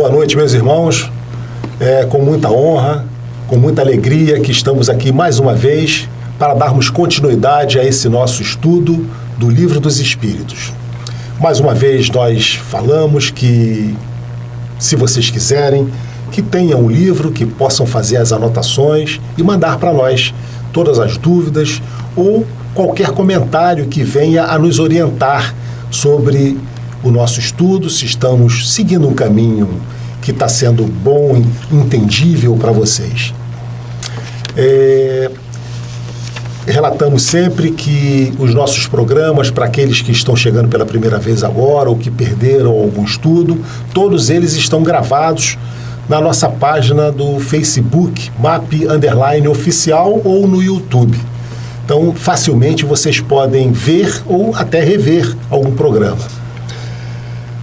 Boa noite, meus irmãos. É com muita honra, com muita alegria que estamos aqui mais uma vez para darmos continuidade a esse nosso estudo do Livro dos Espíritos. Mais uma vez nós falamos que, se vocês quiserem, que tenham o livro, que possam fazer as anotações e mandar para nós todas as dúvidas ou qualquer comentário que venha a nos orientar sobre o nosso estudo, se estamos seguindo um caminho que está sendo bom e entendível para vocês. Relatamos sempre que os nossos programas, para aqueles que estão chegando pela primeira vez agora ou que perderam algum estudo, todos eles estão gravados na nossa página do Facebook, MAP_Oficial, ou no YouTube. Então, facilmente vocês podem ver ou até rever algum programa.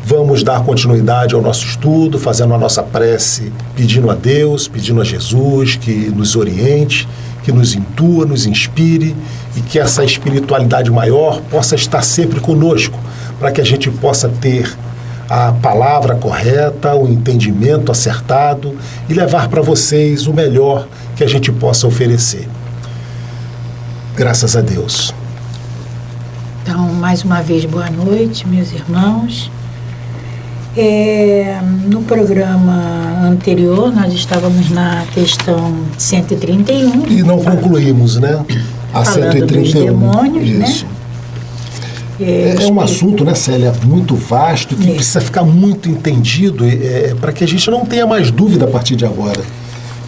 Vamos dar continuidade ao nosso estudo, fazendo a nossa prece, pedindo a Deus, pedindo a Jesus que nos oriente, que nos intua, nos inspire e que essa espiritualidade maior possa estar sempre conosco, para que a gente possa ter a palavra correta, o entendimento acertado e levar para vocês o melhor que a gente possa oferecer. Graças a Deus. Então, mais uma vez, boa noite, meus irmãos. No programa anterior, nós estávamos na questão 131. E não concluímos, né? A 131. Dos demônios, isso. Né? É um assunto, né, Célia, muito vasto, que precisa ficar muito entendido para que a gente não tenha mais dúvida a partir de agora.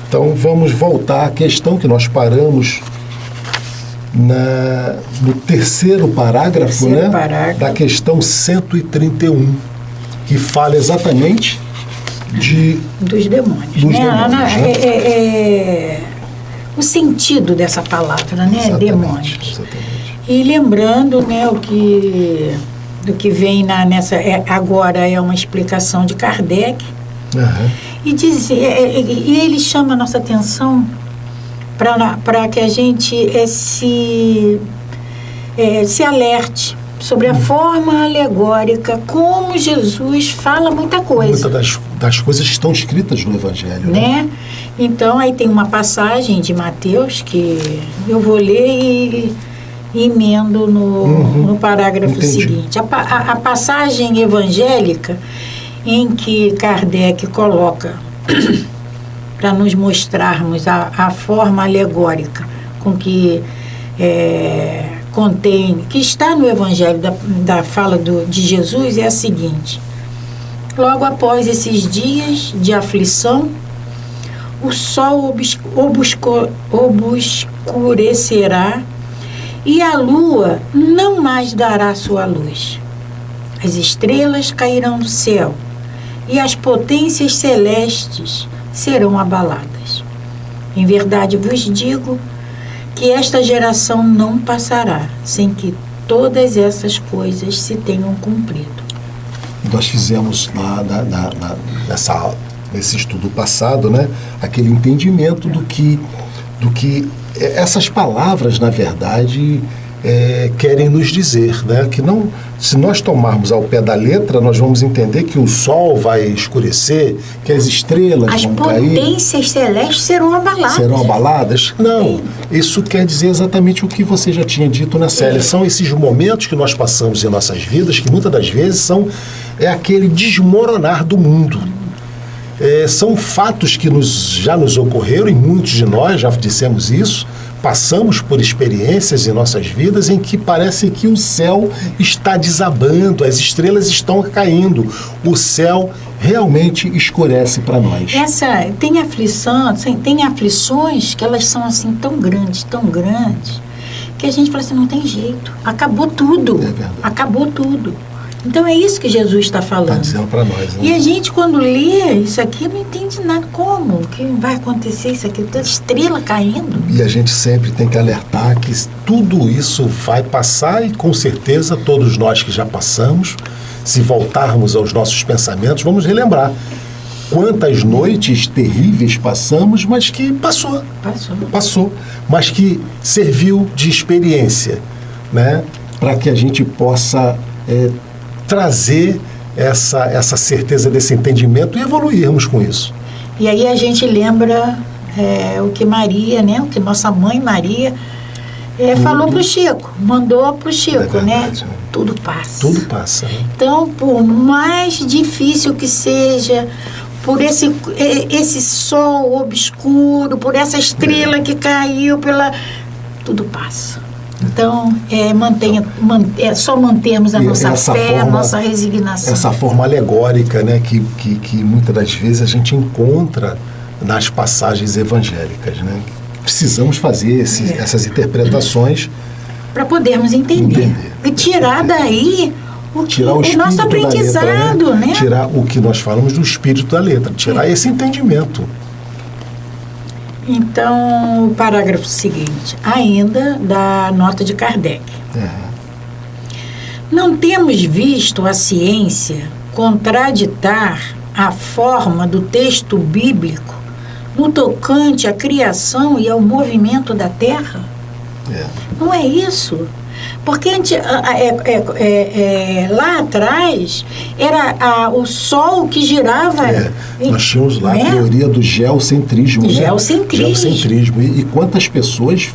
Então, vamos voltar à questão que nós paramos no terceiro parágrafo, da questão 131, que fala exatamente dos demônios. O sentido dessa palavra, né? Exatamente, demônios. Exatamente. E lembrando, né, do que vem agora é uma explicação de Kardec. Uhum. E ele chama a nossa atenção para que a gente se alerte sobre a forma alegórica, como Jesus fala muita coisa. Muitas das coisas estão escritas no Evangelho, né? Então, aí tem uma passagem de Mateus que eu vou ler e emendo no parágrafo seguinte. A passagem evangélica em que Kardec coloca para nos mostrarmos a forma alegórica com que contém, que está no Evangelho da fala de Jesus, é a seguinte: logo após esses dias de aflição, o sol obscurecerá e a lua não mais dará sua luz. As estrelas cairão do céu e as potências celestes serão abaladas. Em verdade vos digo que esta geração não passará sem que todas essas coisas se tenham cumprido. Nós fizemos nesse estudo passado, né, aquele entendimento do que essas palavras, na verdade, querem nos dizer, né? Que não, se nós tomarmos ao pé da letra, nós vamos entender que o sol vai escurecer, que as estrelas vão cair. As potências celestes serão abaladas. Serão abaladas? Não. Isso quer dizer exatamente o que você já tinha dito, né, Célia? São esses momentos que nós passamos em nossas vidas, que muitas das vezes é aquele desmoronar do mundo. São fatos que já nos ocorreram, e muitos de nós já dissemos isso. Passamos por experiências em nossas vidas em que parece que o céu está desabando, as estrelas estão caindo, o céu realmente escurece para nós. Tem aflições que elas são assim tão grandes, que a gente fala assim, não tem jeito, acabou tudo, acabou tudo. Então é isso que Jesus está falando. Está dizendo para nós, né? E a gente, quando lê isso aqui, não entende nada. Como que vai acontecer isso aqui? Toda estrela caindo. E a gente sempre tem que alertar que tudo isso vai passar, e com certeza todos nós que já passamos, se voltarmos aos nossos pensamentos, vamos relembrar quantas noites terríveis passamos, mas que passou, mas que serviu de experiência, né? Para que a gente possa trazer essa certeza desse entendimento e evoluirmos com isso. E aí a gente lembra o que Maria, né? O que nossa mãe Maria falou para o Chico, mandou para o Chico, verdade, né? Tudo passa. Tudo passa. Né? Então, por mais difícil que seja, por esse sol obscuro, por essa estrela que caiu, tudo passa. Então, só mantermos a nossa fé, a nossa resignação. Essa forma alegórica, né, que muitas das vezes a gente encontra nas passagens evangélicas, né? Precisamos fazer essas interpretações para podermos entender. E tirar daí o nosso aprendizado, letra, né? Tirar o que nós falamos do espírito da letra, tirar esse entendimento. Então, o parágrafo seguinte, ainda da nota de Kardec. Não temos visto a ciência contraditar a forma do texto bíblico no tocante à criação e ao movimento da Terra? Não é isso? Porque lá atrás era o Sol que girava. Nós tínhamos lá a teoria do geocentrismo. Geocentrismo. E quantas pessoas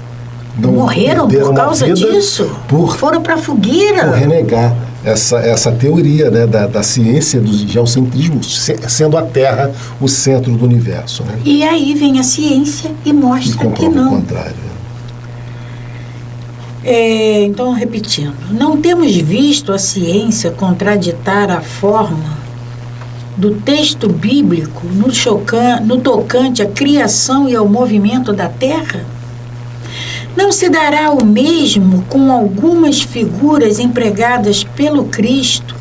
não morreram por causa disso? Foram para a fogueira. Por renegar essa teoria, né, da ciência do geocentrismo, sendo a Terra o centro do universo. Né? E aí vem a ciência e mostra que não. O contrário. Então, repetindo, não temos visto a ciência contraditar a forma do texto bíblico no tocante à criação e ao movimento da Terra? Não se dará o mesmo com algumas figuras empregadas pelo Cristo,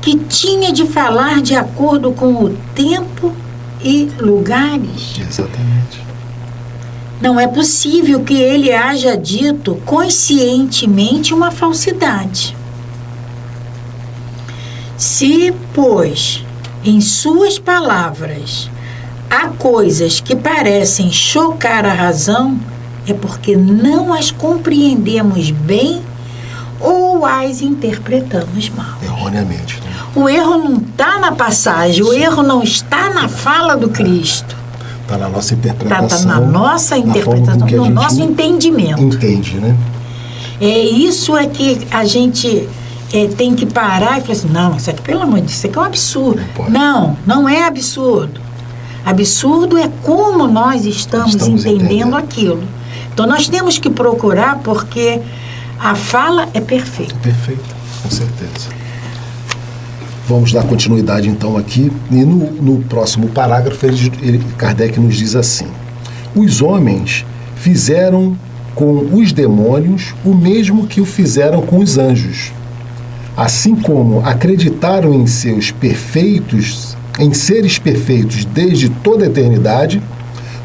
que tinha de falar de acordo com o tempo e lugares? Exatamente. Não é possível que ele haja dito conscientemente uma falsidade. Se, pois, em suas palavras há coisas que parecem chocar a razão, é porque não as compreendemos bem ou as interpretamos mal. Erroneamente. Né? O erro não está na passagem, o erro não está na fala do Cristo. Está na nossa interpretação. Está na nossa interpretação, no nosso entendimento. Entende, né? Isso é que a gente tem que parar e falar assim, não, isso aqui, pelo amor de Deus, isso aqui é um absurdo. Não é absurdo. Absurdo é como nós estamos entendendo aquilo. Então, nós temos que procurar, porque a fala é perfeita. Perfeita, com certeza. Vamos dar continuidade, então, aqui. E no próximo parágrafo, Kardec nos diz assim: os homens fizeram com os demônios o mesmo que o fizeram com os anjos. Assim como acreditaram em seres perfeitos desde toda a eternidade,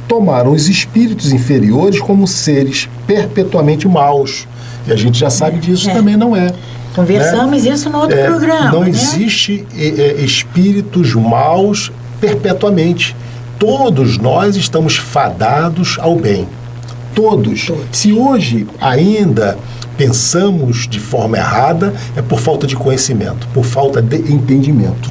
tomaram os espíritos inferiores como seres perpetuamente maus. E a gente já sabe disso também não é. Conversamos isso no outro programa. Não existe espíritos maus perpetuamente. Todos nós estamos fadados ao bem. Todos. Se hoje ainda pensamos de forma errada, é por falta de conhecimento, por falta de entendimento.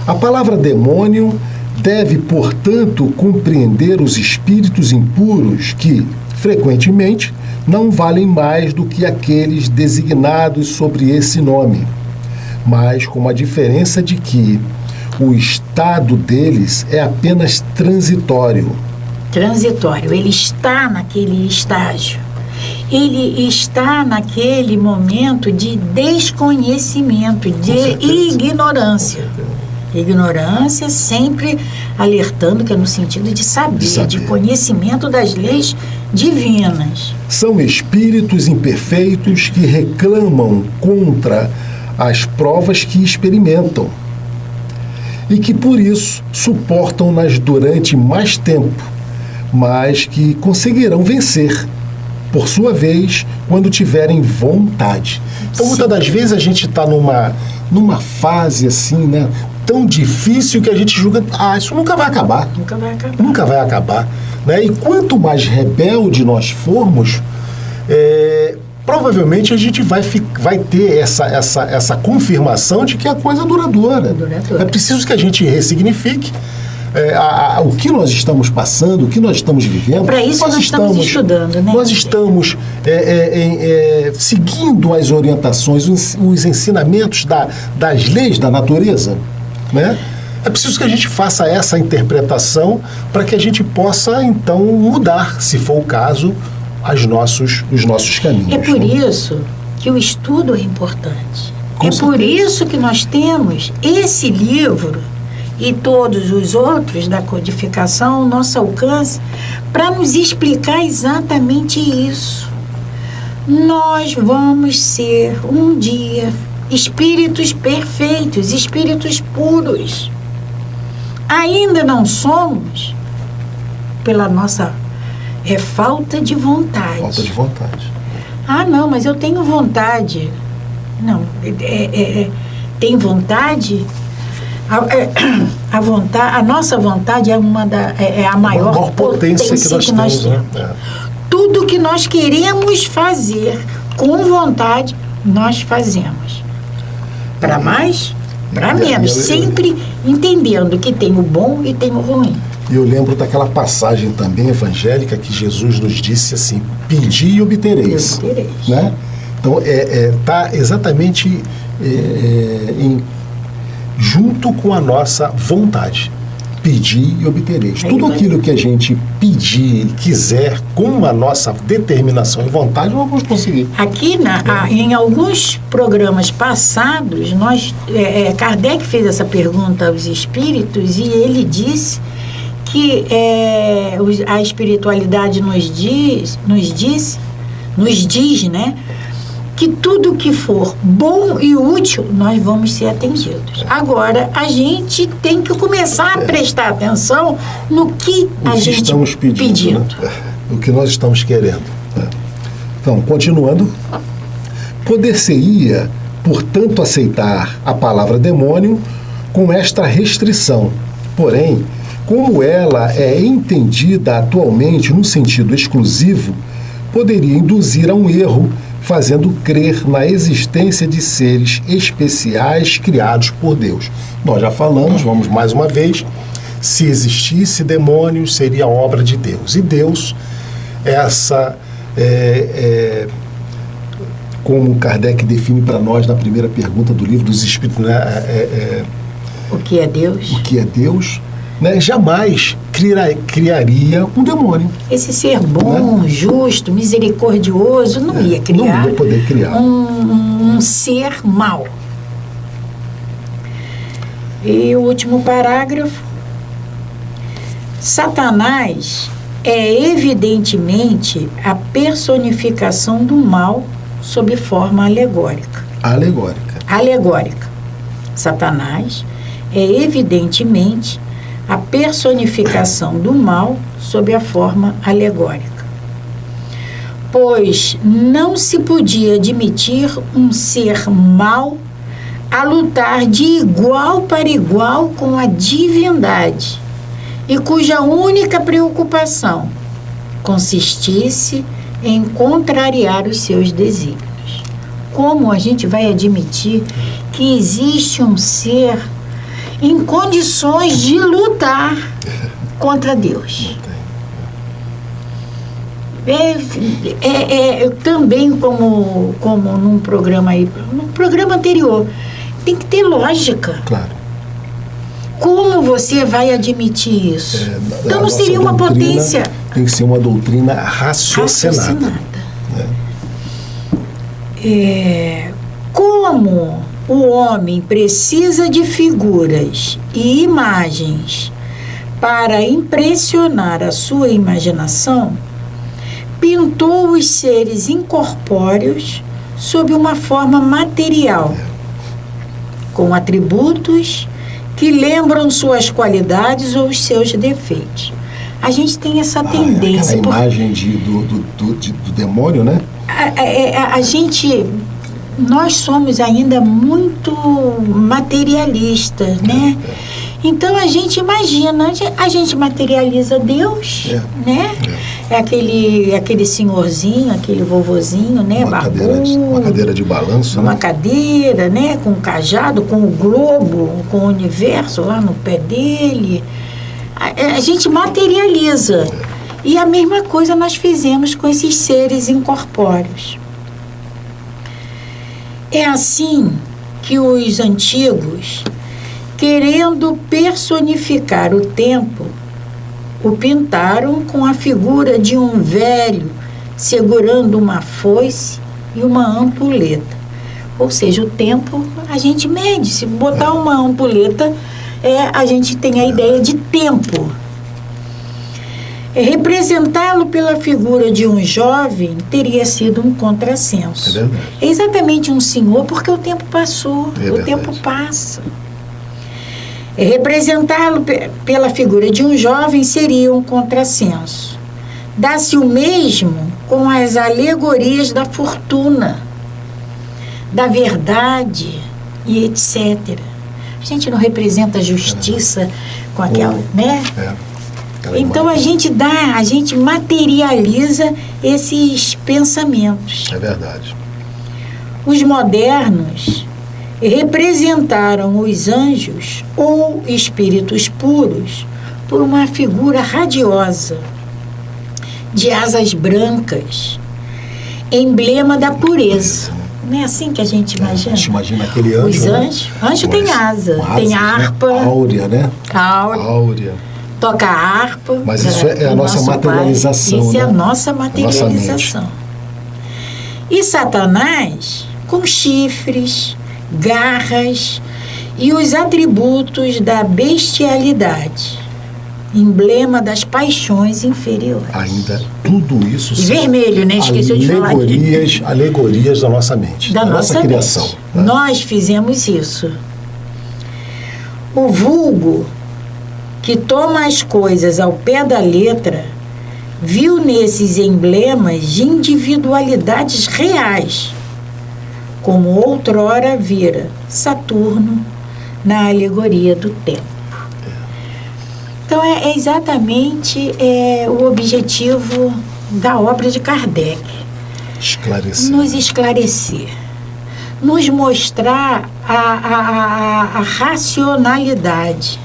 A palavra demônio deve, portanto, compreender os espíritos impuros que, frequentemente, não valem mais do que aqueles designados sobre esse nome, mas com a diferença de que o estado deles é apenas transitório. Ele está naquele estágio. Ele está naquele momento de desconhecimento, de ignorância. Ignorância sempre alertando que é no sentido de saber, de conhecimento das leis divinas. São espíritos imperfeitos que reclamam contra as provas que experimentam e que por isso suportam-nas durante mais tempo, mas que conseguirão vencer, por sua vez, quando tiverem vontade. Então, muitas das vezes a gente está numa fase assim, né, tão difícil que a gente julga, isso nunca vai acabar. Nunca vai acabar. Né? E quanto mais rebelde nós formos, provavelmente a gente vai ter essa confirmação de que a coisa é duradoura. É preciso que a gente ressignifique o que nós estamos passando, o que nós estamos vivendo. Para isso nós estamos estudando, né? Nós estamos seguindo as orientações, os ensinamentos das leis da natureza, né? É preciso que a gente faça essa interpretação para que a gente possa, então, mudar, se for o caso, os nossos caminhos. É por isso que o estudo é importante. Com certeza. Por isso que nós temos esse livro e todos os outros da codificação ao nosso alcance para nos explicar exatamente isso. Nós vamos ser um dia espíritos perfeitos, espíritos puros. Ainda não somos pela nossa falta de vontade. Falta de vontade. Ah, não, mas eu tenho vontade. Não, tem vontade? A nossa vontade é a maior potência que nós temos. Né? Tudo que nós queremos fazer com vontade, nós fazemos. Para mais, para menos. Sempre entendendo que tem o bom e tem o ruim. E eu lembro daquela passagem também evangélica que Jesus nos disse assim: pedi e obtereis. Né? Então, está exatamente junto com a nossa vontade. Pedir e obtereis. Tudo aquilo que a gente pedir e quiser com a nossa determinação e vontade, nós vamos conseguir. Aqui, em alguns programas passados, Kardec fez essa pergunta aos espíritos e ele disse que a espiritualidade nos diz, né, que tudo que for bom e útil, nós vamos ser atendidos. Agora, a gente tem que começar a prestar atenção no que a gente estamos pedindo. Né? O que nós estamos querendo. Né? Então, continuando, poder-se-ia, portanto, aceitar a palavra demônio com esta restrição. Porém, como ela é entendida atualmente no sentido exclusivo, poderia induzir a um erro, fazendo crer na existência de seres especiais criados por Deus. Nós já falamos, vamos mais uma vez, se existisse demônios, seria obra de Deus. E Deus, como Kardec define para nós na primeira pergunta do Livro dos Espíritos, né, o que é Deus? O que é Deus? Né, jamais criaria um demônio. Esse ser bom, né, justo, misericordioso, não ia criar. Não ia poder criar. Um ser mau. E o último parágrafo. Satanás é evidentemente a personificação do mal sob forma alegórica. Alegórica. Satanás é evidentemente a personificação do mal sob a forma alegórica. Pois não se podia admitir um ser mau a lutar de igual para igual com a divindade e cuja única preocupação consistisse em contrariar os seus desígnios. Como a gente vai admitir que existe um ser em condições de lutar contra Deus? Também como num programa anterior, tem que ter lógica. Claro. Como você vai admitir isso? Então não seria uma potência. Tem que ser uma doutrina raciocinada. Como o homem precisa de figuras e imagens para impressionar a sua imaginação, pintou os seres incorpóreos sob uma forma material, com atributos que lembram suas qualidades ou os seus defeitos. A gente tem essa tendência. Aquela imagem do demônio, né? Nós somos ainda muito materialistas, né? Então a gente imagina, a gente materializa Deus, né? É aquele senhorzinho, aquele vovozinho, né? Uma cadeira de balanço, uma cadeira, né? Com um cajado, com o globo, com o universo lá no pé dele. A gente materializa. E a mesma coisa nós fizemos com esses seres incorpóreos. É assim que os antigos, querendo personificar o tempo, o pintaram com a figura de um velho segurando uma foice e uma ampulheta. Ou seja, o tempo a gente mede. Se botar uma ampulheta, a gente tem a ideia de tempo. Representá-lo pela figura de um jovem teria sido um contrassenso. É exatamente um senhor, porque o tempo passou, o tempo passa. Representá-lo pela figura de um jovem seria um contrassenso. Dá-se o mesmo com as alegorias da fortuna, da verdade e etc. A gente não representa a justiça com aquela, né? Então a gente materializa esses pensamentos. É verdade. Os modernos representaram os anjos ou espíritos puros por uma figura radiosa, de asas brancas, emblema da pureza. Não é assim que a gente imagina? A gente imagina aquele anjo. Os anjos. Anjo tem asa, tem harpa. Né? Áurea, né? Áurea. Toca a harpa. Mas isso é a nossa materialização. Isso né? é a nossa materialização. E Satanás, com chifres, garras e os atributos da bestialidade, emblema das paixões inferiores. Ainda tudo isso. E vermelho, né? Esqueci de falar aqui. Alegorias da nossa mente, da nossa criação. Né? Nós fizemos isso. O vulgo, que toma as coisas ao pé da letra, viu nesses emblemas de individualidades reais, como outrora vira Saturno na alegoria do tempo. Então é exatamente o objetivo da obra de Kardec. Esclarecer. Nos esclarecer. Nos mostrar a racionalidade.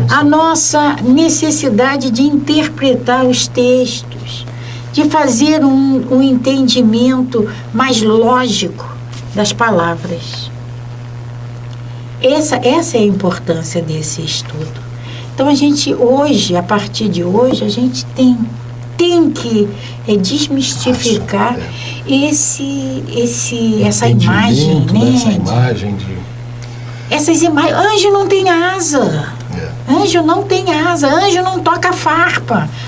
A nossa necessidade de interpretar os textos, de fazer um entendimento mais lógico das palavras. Essa é a importância desse estudo. Então, a gente hoje, a partir de hoje, a gente tem que desmistificar essa imagem, né? Essa imagem de... Essas imagens. Anjo não tem asa. Anjo não tem asa. Anjo não toca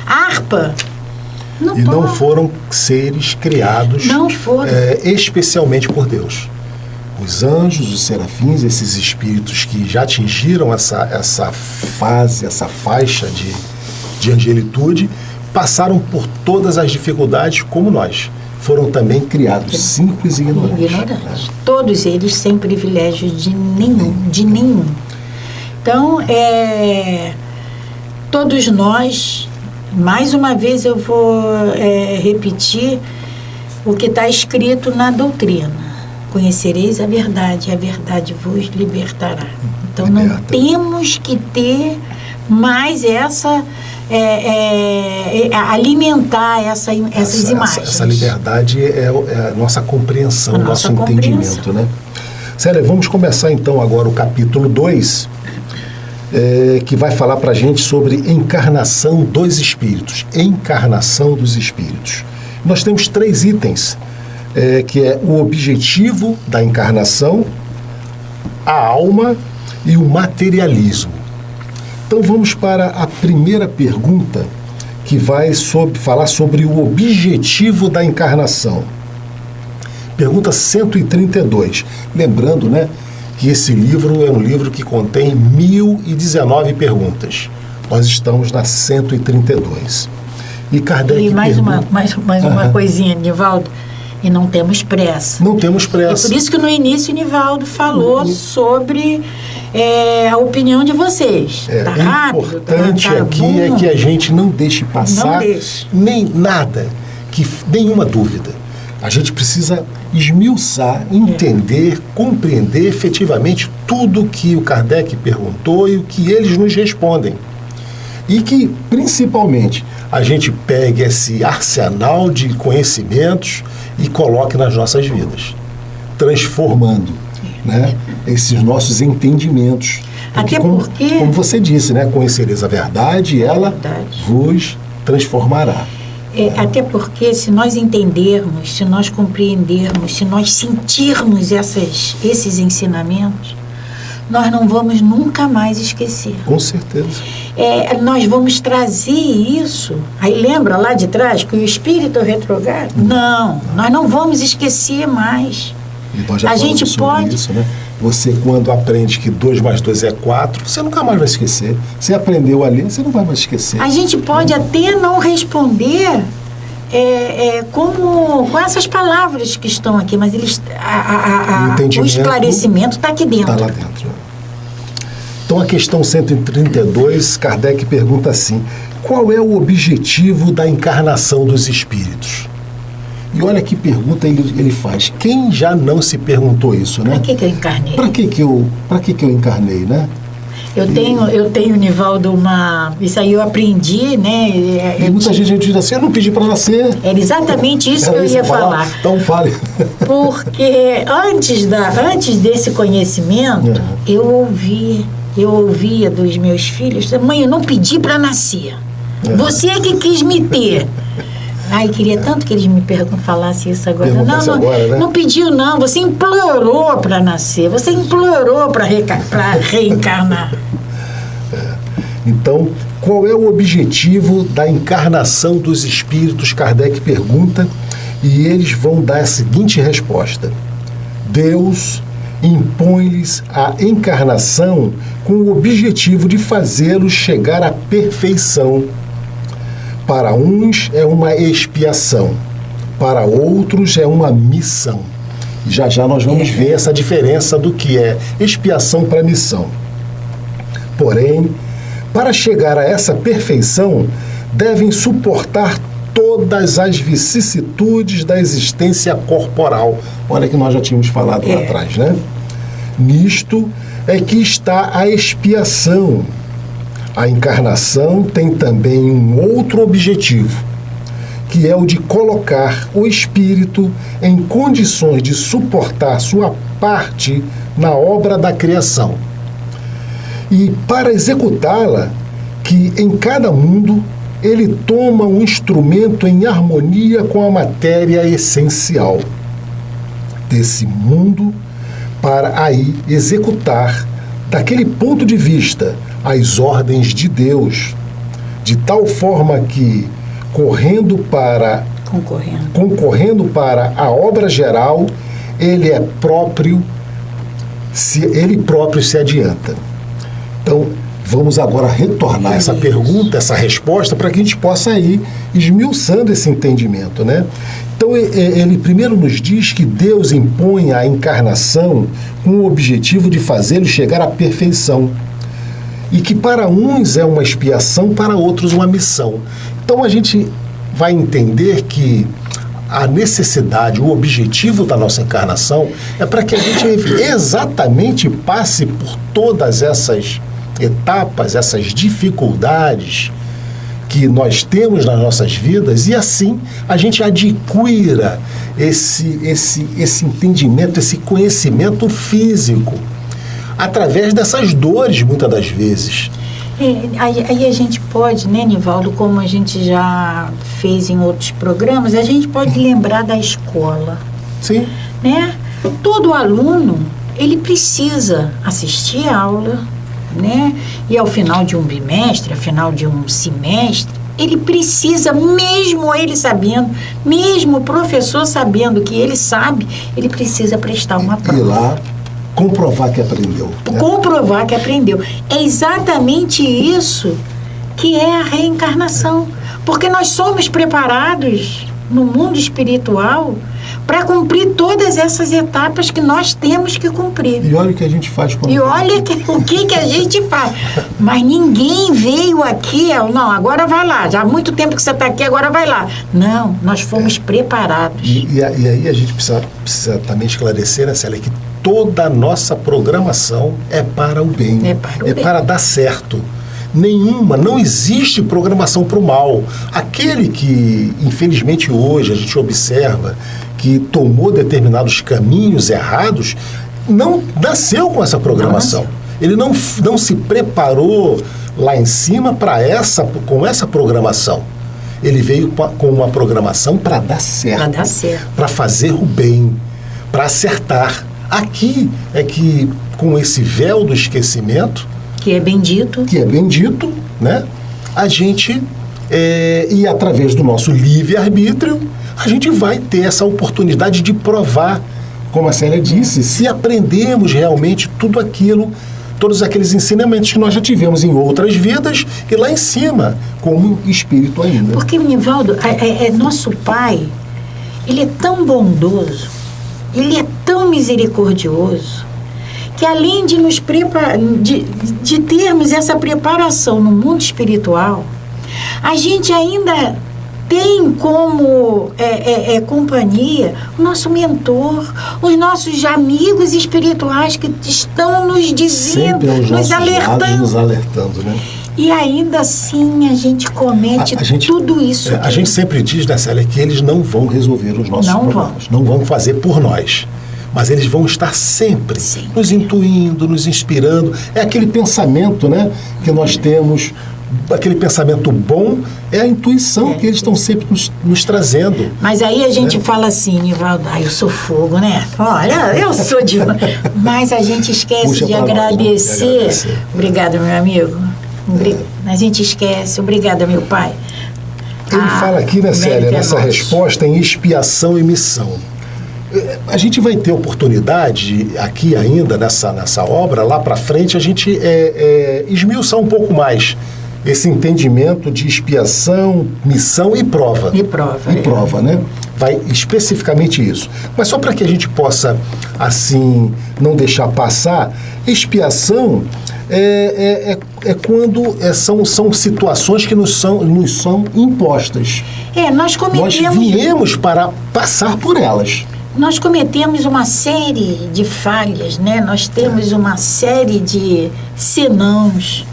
harpa. Não foram seres criados especialmente por Deus. Os anjos, os serafins, esses espíritos que já atingiram essa fase, essa faixa de angelitude, passaram por todas as dificuldades como nós. Foram também criados simples e ignorantes. Né? Todos eles sem privilégio de nenhum. Então, todos nós, mais uma vez eu vou repetir o que está escrito na doutrina. Conhecereis a verdade vos libertará. Então, não temos que ter mais alimentar essas imagens. Essa liberdade é a nossa compreensão, o nosso entendimento, né? Célia, vamos começar então agora o capítulo 2, que vai falar para a gente sobre encarnação dos espíritos. Encarnação dos espíritos. Nós temos 3 itens, que é o objetivo da encarnação, a alma e o materialismo. Então vamos para a primeira pergunta, que vai falar sobre o objetivo da encarnação. Pergunta 132. Lembrando, né, que esse livro é um livro que contém 1019 perguntas. Nós estamos na 132. E Kardec mais uma coisinha, Nivaldo. E não temos pressa. Não temos pressa. É por isso que no início o Nivaldo falou sobre a opinião de vocês. Tá rápido, o importante tá aqui bom. é que a gente não deixe passar nem nada, nenhuma dúvida. A gente precisa esmiuçar, entender, compreender efetivamente tudo que o Kardec perguntou e o que eles nos respondem. E que, principalmente, a gente pegue esse arsenal de conhecimentos e coloque nas nossas vidas, transformando, né, esses nossos entendimentos. Até porque... Como você disse, né, conhecereis a verdade e ela vos transformará. Até porque se nós entendermos, se nós compreendermos, se nós sentirmos esses ensinamentos, nós não vamos nunca mais esquecer. Com certeza. Nós vamos trazer isso. Aí lembra lá de trás que o espírito retrogrado? Não, nós não vamos esquecer mais. E nós já falamos sobre isso, né? Você, quando aprende que 2 mais 2 é 4, você nunca mais vai esquecer. Você aprendeu a ler, você não vai mais esquecer. A gente pode até não responder com essas palavras que estão aqui, mas o esclarecimento está aqui dentro. Está lá dentro. Então, a questão 132, Kardec pergunta assim: qual é o objetivo da encarnação dos espíritos? E olha que pergunta ele faz. Quem já não se perguntou isso, né? Para que eu encarnei? Para que eu encarnei, né? Eu tenho, Nivaldo, isso aí eu aprendi, né? E muita gente diz assim: eu não pedi para nascer. Era exatamente isso que eu ia falar. Então fale. Porque antes desse conhecimento, eu ouvia dos meus filhos: mãe, eu não pedi para nascer. Você é que quis me ter. Ai, queria tanto que eles me falassem isso agora. Não pediu, não. Você implorou para nascer. Você implorou para reencarnar. Então, qual é o objetivo da encarnação dos espíritos? Kardec pergunta, e eles vão dar a seguinte resposta: Deus impõe-lhes a encarnação com o objetivo de fazê-los chegar à perfeição. Para uns é uma expiação, para outros é uma missão. E já nós vamos ver essa diferença do que é expiação para missão. Porém, para chegar a essa perfeição, devem suportar todas as vicissitudes da existência corporal. Olha que nós já tínhamos falado lá atrás, né? Nisto é que está a expiação. A encarnação tem também um outro objetivo, que é o de colocar o espírito em condições de suportar sua parte na obra da criação. E para executá-la, que em cada mundo ele toma um instrumento em harmonia com a matéria essencial desse mundo, para aí executar, daquele ponto de vista, as ordens de Deus, de tal forma que, concorrendo para a obra geral, ele próprio se adianta. Então, vamos agora retornar essa pergunta, essa resposta, para que a gente possa ir esmiuçando esse entendimento, né? Então, ele primeiro nos diz que Deus impõe a encarnação com o objetivo de fazê-lo chegar à perfeição. E que para uns é uma expiação, para outros uma missão. Então, a gente vai entender que a necessidade, o objetivo da nossa encarnação é para que a gente exatamente passe por todas essas etapas, essas dificuldades que nós temos nas nossas vidas, e assim a gente adquira esse entendimento, esse conhecimento físico, através dessas dores, muitas das vezes. Aí a gente pode, né, Nivaldo, como a gente já fez em outros programas, a gente pode lembrar da escola. Sim. Né? Todo aluno, ele precisa assistir a aula, né? E ao final de um bimestre, ao final de um semestre, ele precisa, mesmo ele sabendo, mesmo o professor sabendo que ele sabe, ele precisa prestar uma prova. E lá comprovar que aprendeu. Né? Comprovar que aprendeu. É exatamente isso que é a reencarnação. Porque nós somos preparados no mundo espiritual para cumprir todas essas etapas que nós temos que cumprir. E olha o que a gente faz quando... E olha o que a gente faz. Mas ninguém veio aqui, não, agora vai lá. Já há muito tempo que você está aqui, agora vai lá. Não, nós fomos preparados. E aí a gente precisa também esclarecer, né, Célia, que toda a nossa programação é para o bem. É para dar certo. Não existe programação para o mal. Aquele que, infelizmente, hoje a gente observa que tomou determinados caminhos errados, não nasceu com essa programação. Ele não se preparou lá em cima com essa programação. Ele veio com uma programação para dar certo, para fazer o bem, para acertar. Aqui é que, com esse véu do esquecimento, que é bendito, né? A gente, e através do nosso livre-arbítrio, a gente vai ter essa oportunidade de provar, como a Célia disse, se aprendemos realmente tudo aquilo, todos aqueles ensinamentos que nós já tivemos em outras vidas e lá em cima, como espírito ainda. Porque, Nivaldo, nosso Pai, ele é tão bondoso, ele é tão misericordioso, que além de nos preparar, de termos essa preparação no mundo espiritual, a gente ainda tem como companhia o nosso mentor, os nossos amigos espirituais que estão nos dizendo, nos alertando, né? E ainda assim a gente comete tudo isso. A gente sempre diz, né, Célia, que eles não vão resolver os nossos problemas, não vão fazer por nós. Mas eles vão estar sempre nos intuindo, nos inspirando. É aquele pensamento, né, que nós temos, aquele pensamento bom, é a intuição que eles estão sempre nos trazendo. Mas aí a gente fala assim, Nivaldo, eu sou fogo, né? Olha, eu sou de... Mas a gente esquece de agradecer. Obrigada, meu amigo. A gente esquece. Obrigada, meu pai. Ele fala aqui, né, Célia, nessa resposta em expiação e missão. A gente vai ter oportunidade aqui ainda nessa obra, lá para frente, a gente esmiuçar um pouco mais esse entendimento de expiação, missão e prova. E prova, né? Vai especificamente isso. Mas só para que a gente possa, assim, não deixar passar, expiação é quando são situações que nos são impostas. Nós viemos para passar por elas. Nós cometemos uma série de falhas, né? Nós temos uma série de senãos,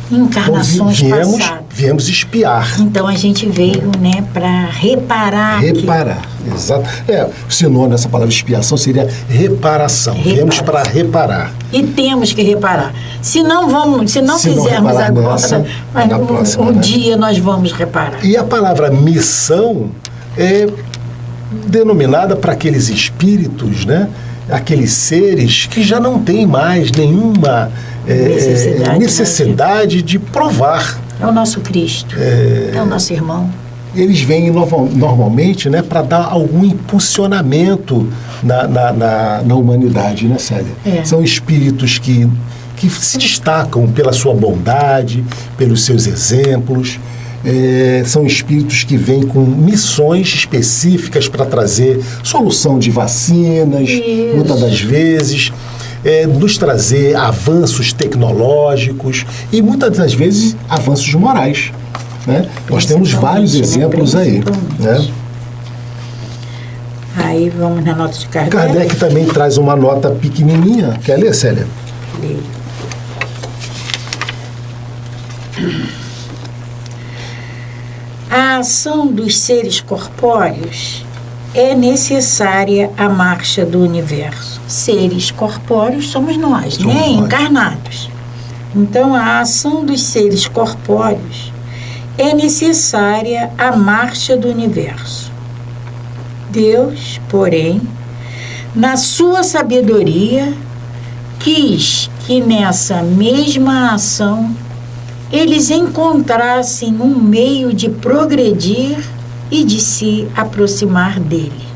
encarnações passadas. Viemos espiar. Então a gente veio, né, para reparar. Exato. O sinônimo dessa palavra expiação seria reparação. Viemos para reparar. E temos que reparar. Se não fizermos agora, um dia nós vamos reparar. E a palavra missão é denominada para aqueles espíritos, né? Aqueles seres que já não têm mais nenhuma necessidade de provar. É o nosso Cristo, é o nosso irmão. Eles vêm normalmente, né, para dar algum impulsionamento na humanidade, né, Célia? São espíritos que se destacam pela sua bondade, pelos seus exemplos. São espíritos que vêm com missões específicas para trazer solução de vacinas, muitas das vezes, nos trazer avanços tecnológicos e muitas das vezes avanços morais, né? Nós temos vários exemplos aí, né? Aí vamos na nota de Kardec. Kardec também traz uma nota pequenininha. Quer ler, Célia? Leio. A ação dos seres corpóreos é necessária à marcha do universo. Seres corpóreos somos nós, né? Encarnados. Então, a ação dos seres corpóreos é necessária à marcha do universo. Deus, porém, na sua sabedoria, quis que nessa mesma ação eles encontrassem um meio de progredir e de se aproximar dele.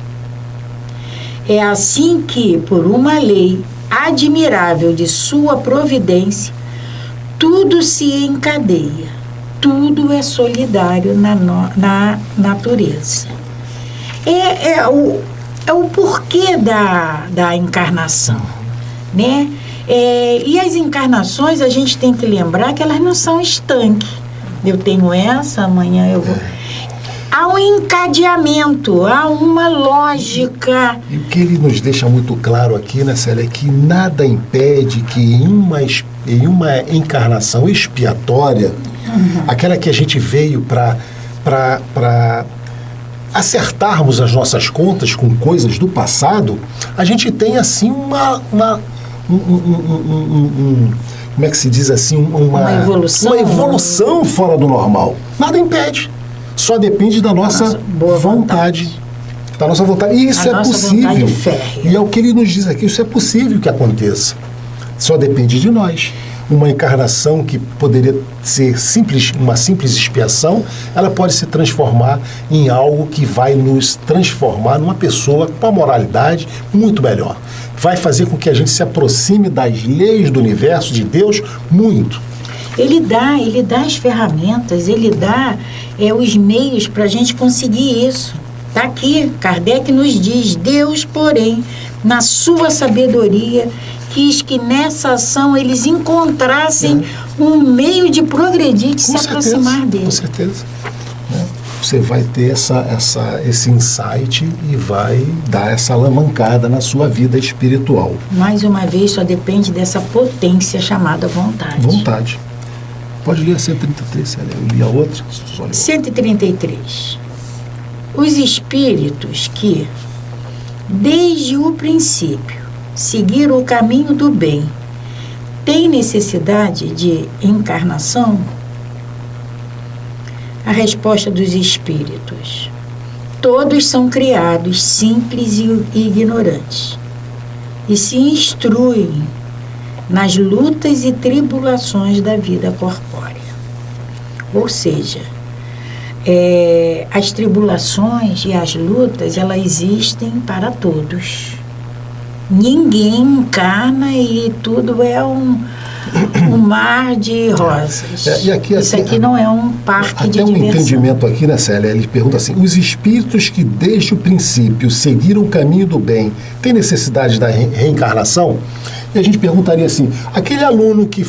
É assim que, por uma lei admirável de sua providência, tudo se encadeia, tudo é solidário na natureza. o porquê da encarnação, né? E as encarnações, a gente tem que lembrar que elas não são estanques. Eu tenho essa, amanhã eu vou... Há um encadeamento, há uma lógica. E o que ele nos deixa muito claro aqui, né, Célia, é que nada impede que em uma encarnação expiatória, aquela que a gente veio para acertarmos as nossas contas com coisas do passado, a gente tenha assim como é que se diz assim, uma evolução fora do normal. Nada impede. Só depende da nossa vontade. Da nossa vontade. E isso é possível. E é o que ele nos diz aqui, isso é possível que aconteça. Só depende de nós. Uma encarnação que poderia ser uma simples expiação, ela pode se transformar em algo que vai nos transformar numa pessoa com uma moralidade muito melhor. Vai fazer com que a gente se aproxime das leis do universo, de Deus, muito. Ele dá as ferramentas, ele dá os meios para a gente conseguir isso. Está aqui, Kardec nos diz, Deus, porém, na sua sabedoria, quis que nessa ação eles encontrassem um meio de progredir, de se aproximar dele. Com certeza. Você vai ter esse insight e vai dar essa alavancada na sua vida espiritual. Mais uma vez, só depende dessa potência chamada vontade. Vontade. Pode ler a 133, Célia. Eu li a outra. 133. Os espíritos que, desde o princípio, seguiram o caminho do bem, têm necessidade de encarnação? A resposta dos espíritos: todos são criados simples e ignorantes, e se instruem nas lutas e tribulações da vida corpórea. Ou seja, as tribulações e as lutas, elas existem para todos. Ninguém encarna e tudo é um mar de rosas. Isso aqui não é um parque de diversão. Até um entendimento aqui, né, Célia? Ele pergunta assim: os espíritos que desde o princípio seguiram o caminho do bem têm necessidade da reencarnação? E a gente perguntaria assim: aquele aluno que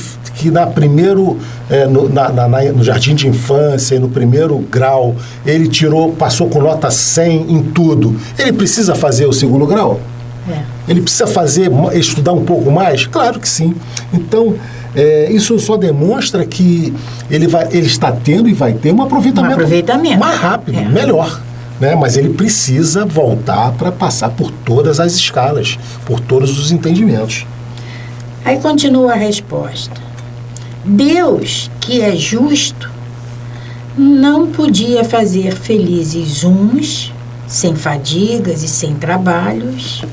no jardim de infância, no primeiro grau, ele passou com nota 100 em tudo, ele precisa fazer o segundo grau? Ele precisa estudar um pouco mais? Claro que sim. Então, isso só demonstra que ele está tendo e vai ter um aproveitamento mais rápido, melhor. Né? Mas ele precisa voltar para passar por todas as escalas, por todos os entendimentos. Aí continua a resposta. Deus, que é justo, não podia fazer felizes uns, sem fadigas e sem trabalhos,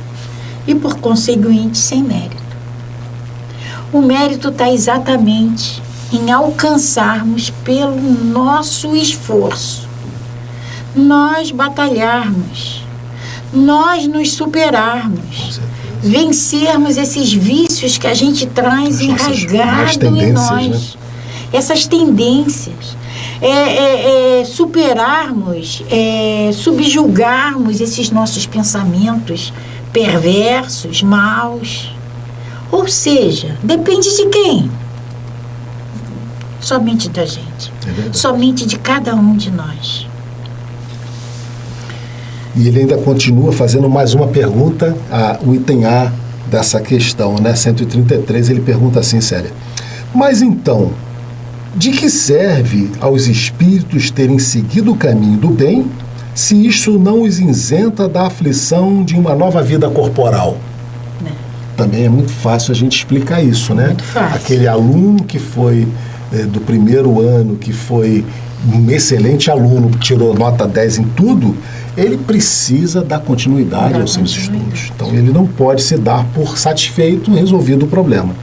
e por conseguinte sem mérito. O mérito está exatamente em alcançarmos pelo nosso esforço, nós batalharmos, nós nos superarmos, vencermos esses vícios que a gente traz enrasgado em nós, né? Essas tendências, superarmos, subjugarmos esses nossos pensamentos perversos, maus. Ou seja, depende de quem? Somente da gente, somente de cada um de nós. E ele ainda continua fazendo mais uma pergunta, o item A dessa questão, né? 133, ele pergunta assim, Célia: mas então, de que serve aos espíritos terem seguido o caminho do bem, se isso não os isenta da aflição de uma nova vida corporal? Também é muito fácil a gente explicar isso, né? Muito fácil. Aquele aluno que foi do primeiro ano, que foi um excelente aluno, que tirou nota 10 em tudo, ele precisa dar continuidade aos seus estudos. Então, ele não pode se dar por satisfeito, resolvido o problema.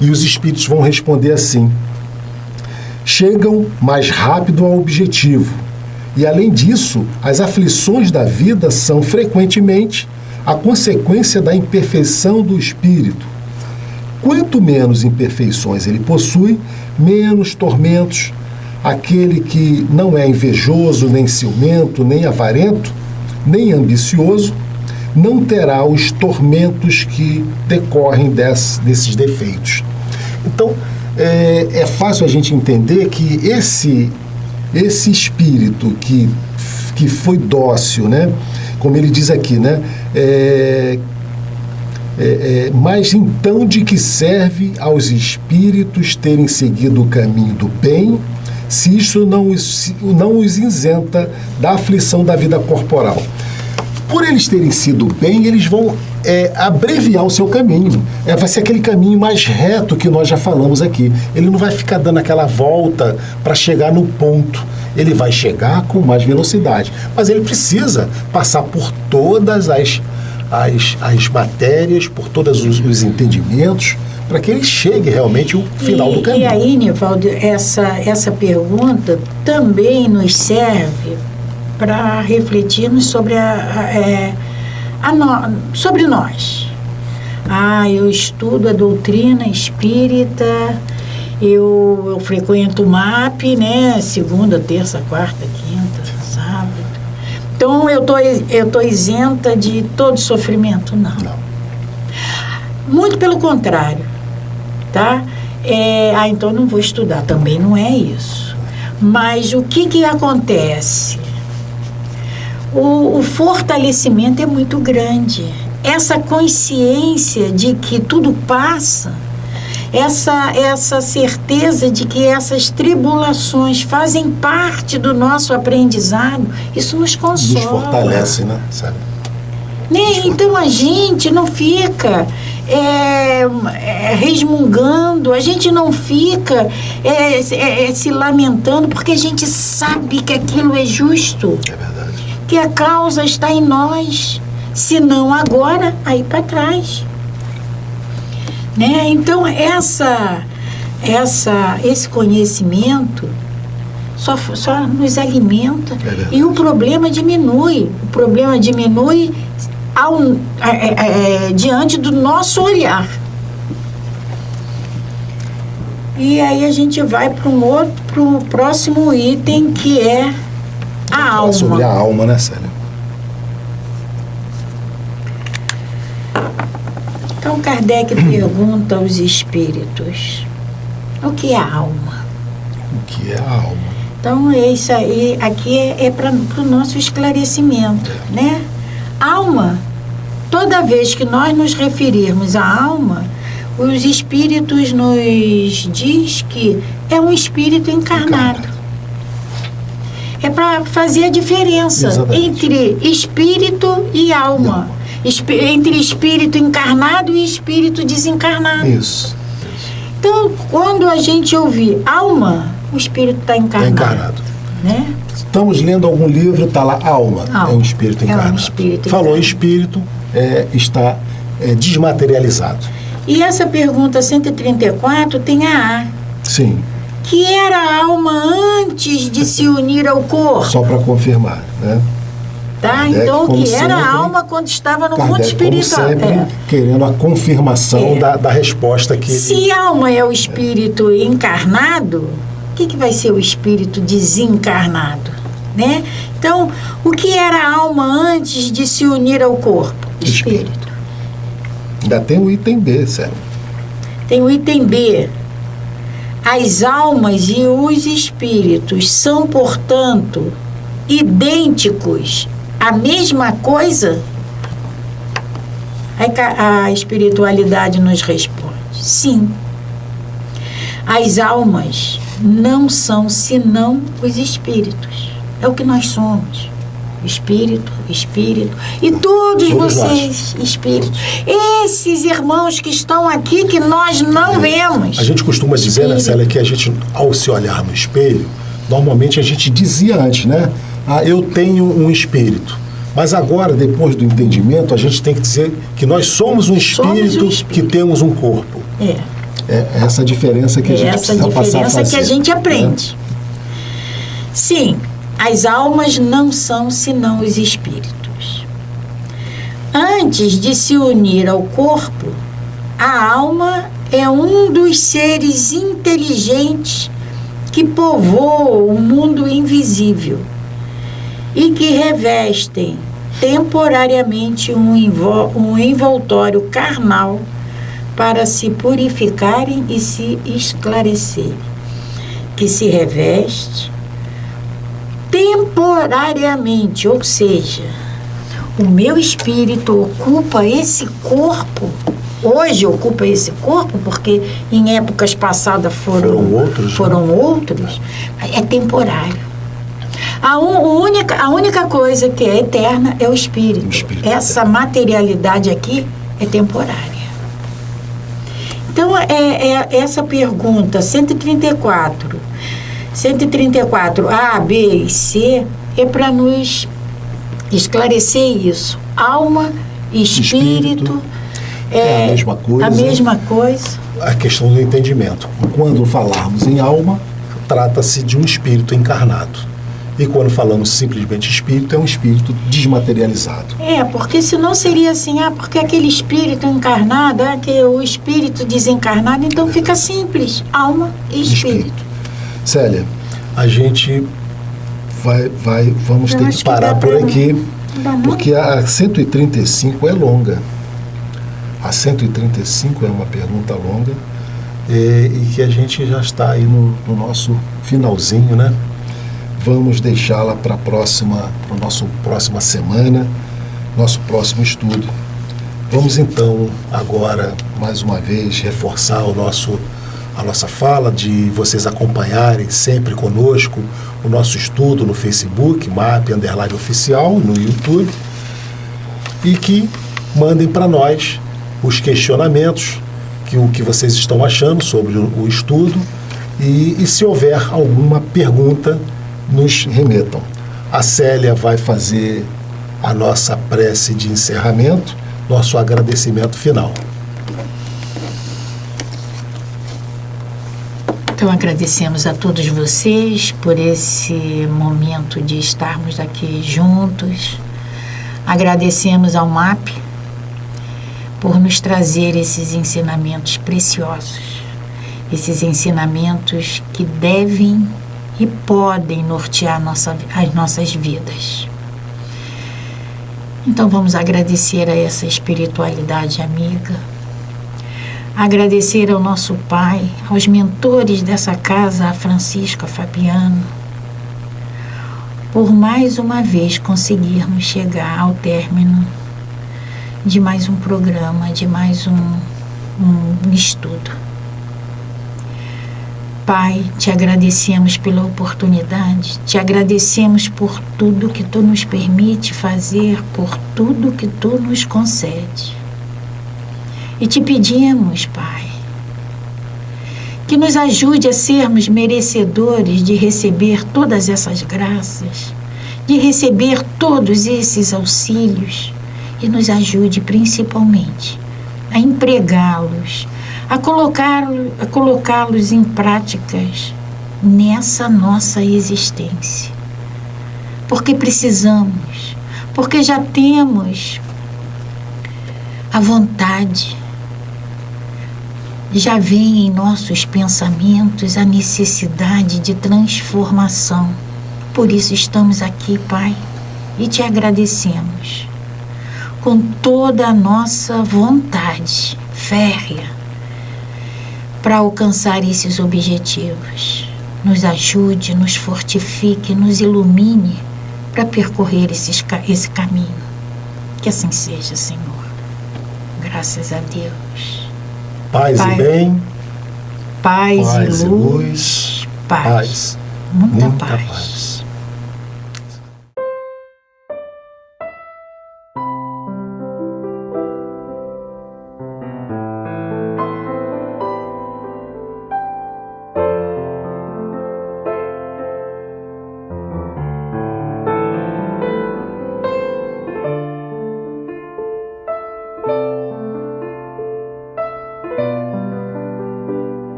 E os espíritos vão responder assim: chegam mais rápido ao objetivo. E, além disso, as aflições da vida são, frequentemente, a consequência da imperfeição do espírito. Quanto menos imperfeições ele possui, menos tormentos. Aquele que não é invejoso, nem ciumento, nem avarento, nem ambicioso, não terá os tormentos que decorrem desses defeitos. Então, é fácil a gente entender que esse espírito que foi dócil, né? Como ele diz aqui, né? Mas então de que serve aos espíritos terem seguido o caminho do bem, se isso não os isenta da aflição da vida corporal? Por eles terem sido bem, eles vão abreviar o seu caminho. Vai ser aquele caminho mais reto que nós já falamos aqui. Ele não vai ficar dando aquela volta para chegar no ponto. Ele vai chegar com mais velocidade. Mas ele precisa passar por todas as matérias, por todos os entendimentos, para que ele chegue realmente ao final do caminho. E aí, Nivaldo, essa pergunta também nos serve para refletirmos sobre sobre nós. Eu estudo a doutrina espírita, eu frequento o MAP, né? Segunda, terça, quarta, quinta, sábado. Então, eu tô isenta de todo sofrimento? Não. Muito pelo contrário, tá? Então não vou estudar. Também não é isso. Mas o que acontece? O fortalecimento é muito grande. Essa consciência de que tudo passa, essa certeza de que essas tribulações fazem parte do nosso aprendizado, isso nos consola. Nos fortalece, né? Sabe? Então a gente não fica resmungando, a gente não fica se lamentando, porque a gente sabe que aquilo é justo. É verdade. Que a causa está em nós, se não agora, aí para trás. Né? Então, esse conhecimento só nos alimenta, e o problema diminui. O problema diminui diante do nosso olhar. E aí a gente vai para o próximo item, que é a alma. Sobre a alma, né, Célia? Então, Kardec pergunta aos espíritos: o que é a alma? O que é a alma? Então, isso aí, aqui é para o nosso esclarecimento, né? Alma, toda vez que nós nos referirmos à alma, os espíritos nos diz que é um espírito encarnado. É para fazer a diferença entre espírito e alma. Entre espírito encarnado e espírito desencarnado. Isso. Então, quando a gente ouvir alma, o espírito está encarnado. Né? Estamos lendo algum livro, está lá alma. É um espírito encarnado. Falou espírito, está desmaterializado. E essa pergunta 134 tem a A. Sim. Que era a alma antes de se unir ao corpo. Só para confirmar, né? Tá? Então, o que era a alma quando estava no mundo espiritual? Como sempre, querendo a confirmação da resposta que... Se a alma é o espírito encarnado, o que vai ser o espírito desencarnado? Né? Então, o que era a alma antes de se unir ao corpo? Espírito. Ainda tem o item B, sério. Tem o item B. As almas e os espíritos são, portanto, idênticos à mesma coisa? Aí a espiritualidade nos responde: sim. As almas não são senão os espíritos. É o que nós somos. Espírito. E todos vocês, espíritos. Esses irmãos que estão aqui, que nós não vemos. A gente costuma dizer, né, Célia, que a gente, ao se olhar no espelho, normalmente a gente dizia antes, né? Eu tenho um espírito. Mas agora, depois do entendimento, a gente tem que dizer que nós somos um espírito que temos um corpo. É essa diferença que a gente precisa passar a fazer. Essa diferença que a gente aprende. Sim. As almas não são senão os espíritos. Antes de se unir ao corpo, a alma é um dos seres inteligentes que povoam o mundo invisível e que revestem temporariamente um envoltório carnal para se purificarem e se esclarecerem, que se reveste temporariamente, ou seja, o meu espírito ocupa esse corpo, hoje ocupa esse corpo, porque em épocas passadas foram outros, é temporário. A única coisa que é eterna é o espírito. Essa materialidade aqui é temporária. Então, essa pergunta 134 A, B e C é para nos esclarecer isso. Alma e espírito é a mesma coisa. A mesma coisa. A questão do entendimento. Quando falarmos em alma, trata-se de um espírito encarnado. E quando falamos simplesmente espírito, é um espírito desmaterializado. Porque senão seria assim, porque aquele espírito encarnado, que o espírito desencarnado, então fica simples, alma e espírito. Célia, a gente vamos ter que parar por aqui, porque a 135 é longa. A 135 é uma pergunta longa e que a gente já está aí no nosso finalzinho, né? Vamos deixá-la para a nossa próxima semana, nosso próximo estudo. Vamos então agora, mais uma vez, reforçar a nossa fala, de vocês acompanharem sempre conosco o nosso estudo no Facebook, MAP_Oficial, no YouTube, e que mandem para nós os questionamentos, o que vocês estão achando sobre o estudo, e se houver alguma pergunta, nos remetam. A Célia vai fazer a nossa prece de encerramento, nosso agradecimento final. Então, agradecemos a todos vocês por esse momento de estarmos aqui juntos. Agradecemos ao MAP por nos trazer esses ensinamentos preciosos, esses ensinamentos que devem e podem nortear as nossas vidas. Então vamos agradecer a essa espiritualidade amiga, agradecer ao nosso Pai, aos mentores dessa casa, a Francisco, a Fabiano, por mais uma vez conseguirmos chegar ao término de mais um programa, de mais um estudo. Pai, te agradecemos pela oportunidade, te agradecemos por tudo que Tu nos permite fazer, por tudo que Tu nos concede. E te pedimos, Pai, que nos ajude a sermos merecedores de receber todas essas graças, de receber todos esses auxílios, e nos ajude principalmente a empregá-los, a colocá-los em práticas nessa nossa existência. Porque precisamos, porque já temos a vontade, já vem em nossos pensamentos a necessidade de transformação. Por isso estamos aqui, Pai, e te agradecemos com toda a nossa vontade férrea para alcançar esses objetivos. Nos ajude, nos fortifique, nos ilumine para percorrer esse caminho. Que assim seja, Senhor. Graças a Deus. Paz e bem. Paz e luz. Paz. Muita paz.